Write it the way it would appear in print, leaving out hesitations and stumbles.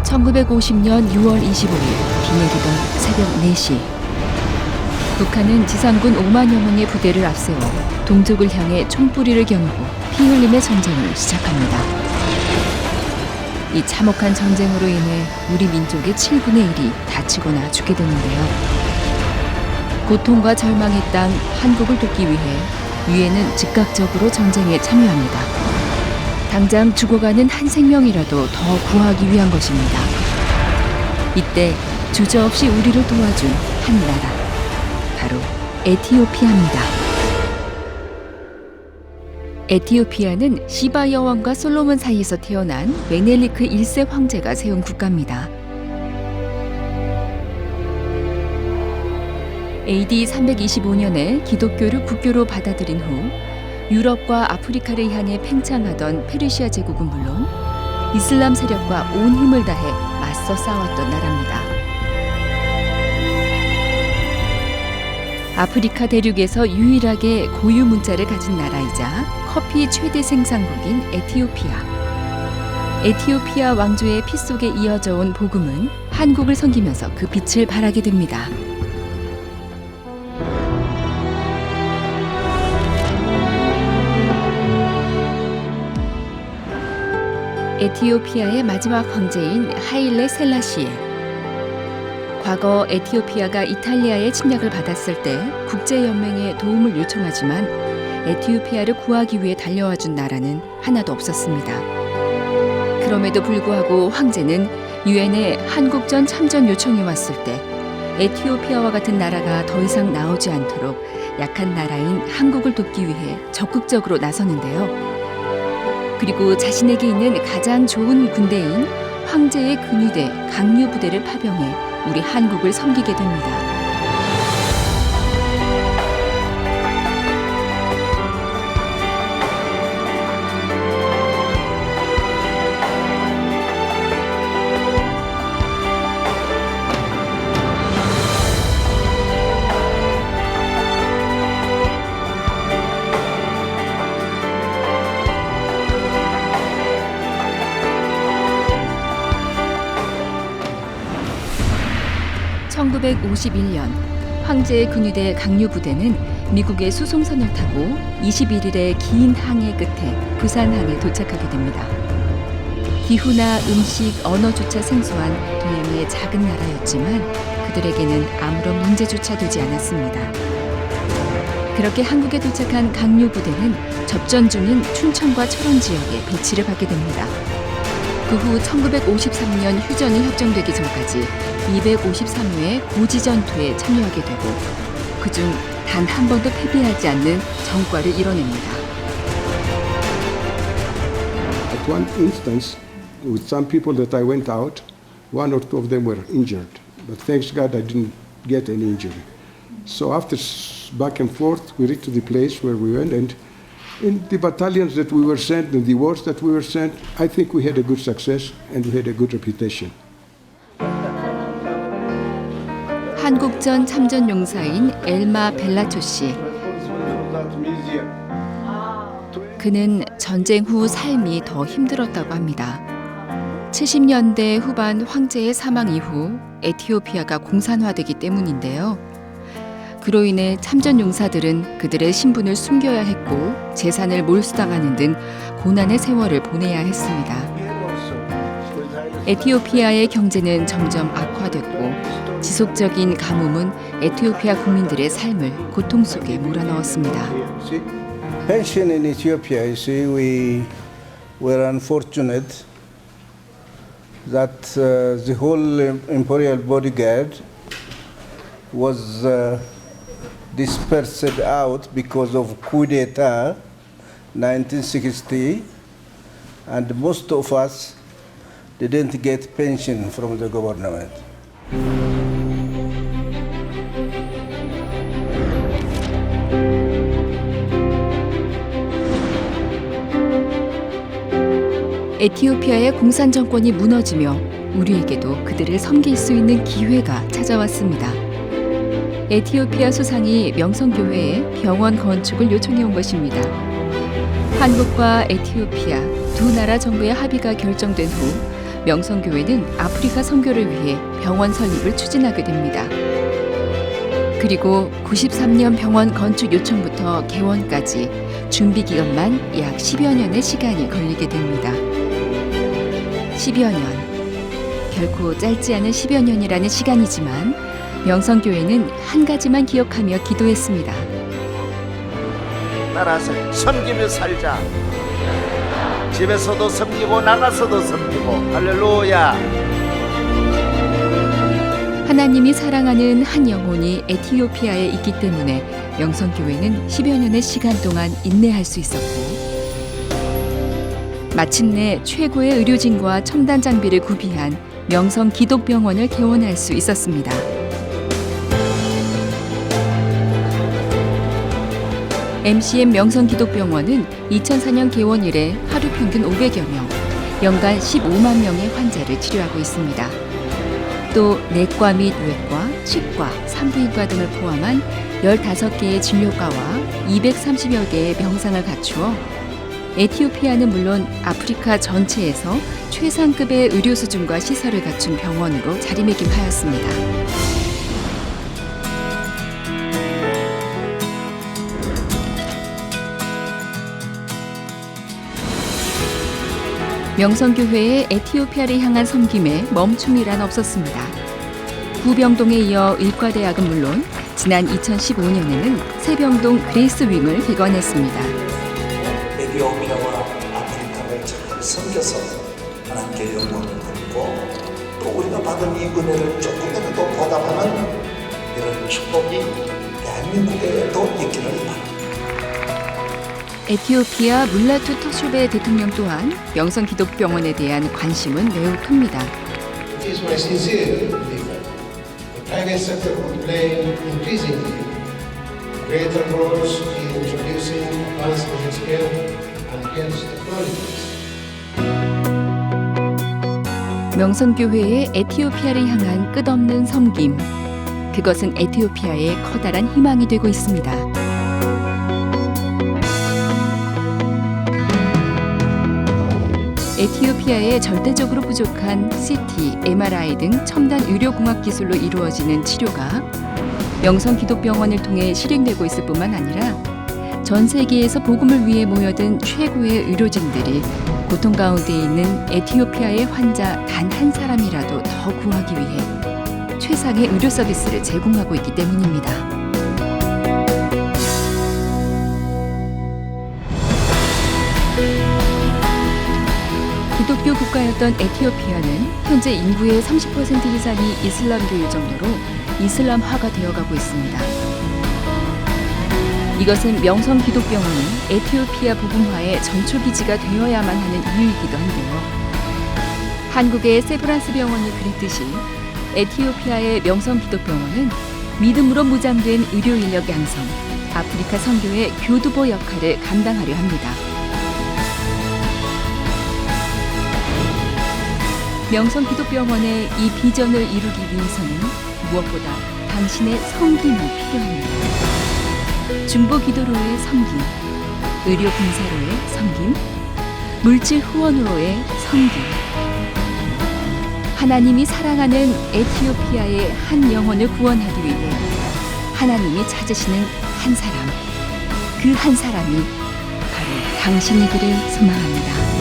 1950년 6월 25일 비 내리던 새벽 4시 북한은 지상군 5만여 명의 부대를 앞세워 동족을 향해 총뿌리를 겨누고 피 흘림의 전쟁을 시작합니다. 이 참혹한 전쟁으로 인해 우리 민족의 7분의 1이 다치거나 죽게 되는데요. 고통과 절망의 땅 한국을 돕기 위해 유엔은 즉각적으로 전쟁에 참여합니다. 당장 죽어가는 한 생명이라도 더 구하기 위한 것입니다. 이때 주저없이 우리를 도와준 한 나라, 바로 에티오피아입니다. 에티오피아는 시바 여왕과 솔로몬 사이에서 태어난 메넬리크 1세 황제가 세운 국가입니다. AD 325년에 기독교를 국교로 받아들인 후 유럽과 아프리카를 향해 팽창하던 페르시아 제국은 물론 이슬람 세력과 온 힘을 다해 맞서 싸웠던 나라입니다. 아프리카 대륙에서 유일하게 고유 문자를 가진 나라이자 커피 최대 생산국인 에티오피아. 에티오피아 왕조의 피 속에 이어져 온 복음은 한국을 섬기면서 그 빛을 발하게 됩니다. 에티오피아의 마지막 황제인 하일레 셀라시에. 과거 에티오피아가 이탈리아의 침략을 받았을 때 국제연맹에 도움을 요청하지만 에티오피아를 구하기 위해 달려와 준 나라는 하나도 없었습니다. 그럼에도 불구하고 황제는 유엔에 한국전 참전 요청이 왔을 때 에티오피아와 같은 나라가 더 이상 나오지 않도록 약한 나라인 한국을 돕기 위해 적극적으로 나서는데요. 그리고 자신에게 있는 가장 좋은 군대인 황제의 근위대 강류 부대를 파병해 우리 한국을 섬기게 됩니다. (1951년) 황제의 근위대 강류 부대는 미국의 수송선을 타고 21일의 긴 항해 끝에 부산항에 도착하게 됩니다. 기후나 음식, 언어조차 생소한 동양의 작은 나라였지만 그들에게는 아무런 문제조차 되지 않았습니다. 그렇게 한국에 도착한 강류 부대는 접전 중인 춘천과 철원 지역에 배치를 받게 됩니다. 그 후 1953년 휴전이 협정되기 전까지 253회의 고지 전투에 참여하게 되고 그중 단 한 번도 패배하지 않는 성과를 이뤄냅니다. At one instance, with some people that I went out, one or two of them were injured, but thanks God I didn't get any injury. So after back and forth, we reached to the place where we went, and in the battalions that we were sent, in the wars that we were sent, I think we had a good success and we had a good reputation. 한국전 참전 용사인 엘마 벨라초 씨. 그는 전쟁 후 삶이 더 힘들었다고 합니다. 70년대 후반 황제의 사망 이후 에티오피아가 공산화되기 때문인데요. 그로 인해 참전 용사들은 그들의 신분을 숨겨야 했고 재산을 몰수당하는 등 고난의 세월을 보내야 했습니다. 에티오피아의 경제는 점점 악화됐고 지속적인 가뭄은 에티오피아 국민들의 삶을 고통 속에 몰아넣었습니다. Pension in Ethiopia, you see, we were unfortunate that the whole imperial bodyguard was dispersed out because of coup d'etat 1960, and most of us didn't get pension from the government. 에티오피아의 공산 정권이 무너지며 우리에게도 그들을 섬길 수 있는 기회가 찾아왔습니다. 에티오피아 수상이 명성교회에 병원 건축을 요청해 온 것입니다. 한국과 에티오피아 두 나라 정부의 합의가 결정된 후 명성교회는 아프리카 선교를 위해 병원 설립을 추진하게 됩니다. 그리고 93년 병원 건축 요청부터 개원까지 준비 기간만 약 10여 년의 시간이 걸리게 됩니다. 10여 년. 결코 짧지 않은 10여 년이라는 시간이지만 명성교회는 한 가지만 기억하며 기도했습니다. 따라서 섬기며 살자. 집에서도 섬기고 나가서도 섬기고. 할렐루야. 하나님이 사랑하는 한 영혼이 에티오피아에 있기 때문에 명성교회는 10여 년의 시간 동안 인내할 수 있었고 마침내 최고의 의료진과 첨단 장비를 구비한 명성기독병원을 개원할 수 있었습니다. MCM 명성기독병원은 2004년 개원 이래 하루 평균 500여 명, 연간 15만 명의 환자를 치료하고 있습니다. 또 내과 및 외과, 치과, 산부인과 등을 포함한 15개의 진료과와 230여 개의 병상을 갖추어 에티오피아는 물론 아프리카 전체에서 최상급의 의료 수준과 시설을 갖춘 병원으로 자리매김하였습니다. 명성교회의 에티오피아를 향한 섬김에 멈춤이란 없었습니다. 구병동에 이어 의과대학은 물론 지난 2015년에는 세병동 그레이스 윙을 개관했습니다. 에티오피아와 아프리카를 잘 섬겨서 하나님께 영광을 드리고 또 우리가 받은 이 은혜를 조금이라도 더 보답하는 이런 축복이 대한민국에도 있기를 바랍니다. 에티오피아 물라투 터쇼베 대통령 또한 명성기독병원에 대한 관심은 매우 큽니다. It is my sincere belief that the private sector will play increasingly greater roles in introducing advanced healthcare and health technologies. 명성교회의 에티오피아를 향한 끝없는 섬김. 그것은 에티오피아의 커다란 희망이 되고 있습니다. 에티오피아의 절대적으로 부족한 CT, MRI 등 첨단 의료공학 기술로 이루어지는 치료가 명성기독병원을 통해 실행되고 있을 뿐만 아니라 전 세계에서 복음을 위해 모여든 최고의 의료진들이 고통 가운데 있는 에티오피아의 환자 단 한 사람이라도 더 구하기 위해 최상의 의료 서비스를 제공하고 있기 때문입니다. 기독교 국가였던 에티오피아는 현재 인구의 30% 이상이 이슬람교일 정도로 이슬람화가 되어가고 있습니다. 이것은 명성기독병원이 에티오피아 복음화의 전초기지가 되어야만 하는 이유이기도 한데요. 한국의 세브란스 병원이 그랬듯이 에티오피아의 명성기독병원은 믿음으로 무장된 의료인력 양성, 아프리카 선교의 교두보 역할을 감당하려 합니다. 명성기독병원의 이 비전을 이루기 위해서는 무엇보다 당신의 섬김이 필요합니다. 중보기도로의 섬김, 의료봉사로의 섬김, 물질 후원으로의 섬김. 하나님이 사랑하는 에티오피아의 한 영혼을 구원하기 위해 하나님이 찾으시는 한 사람, 그 한 사람이 바로 당신이기를 소망합니다.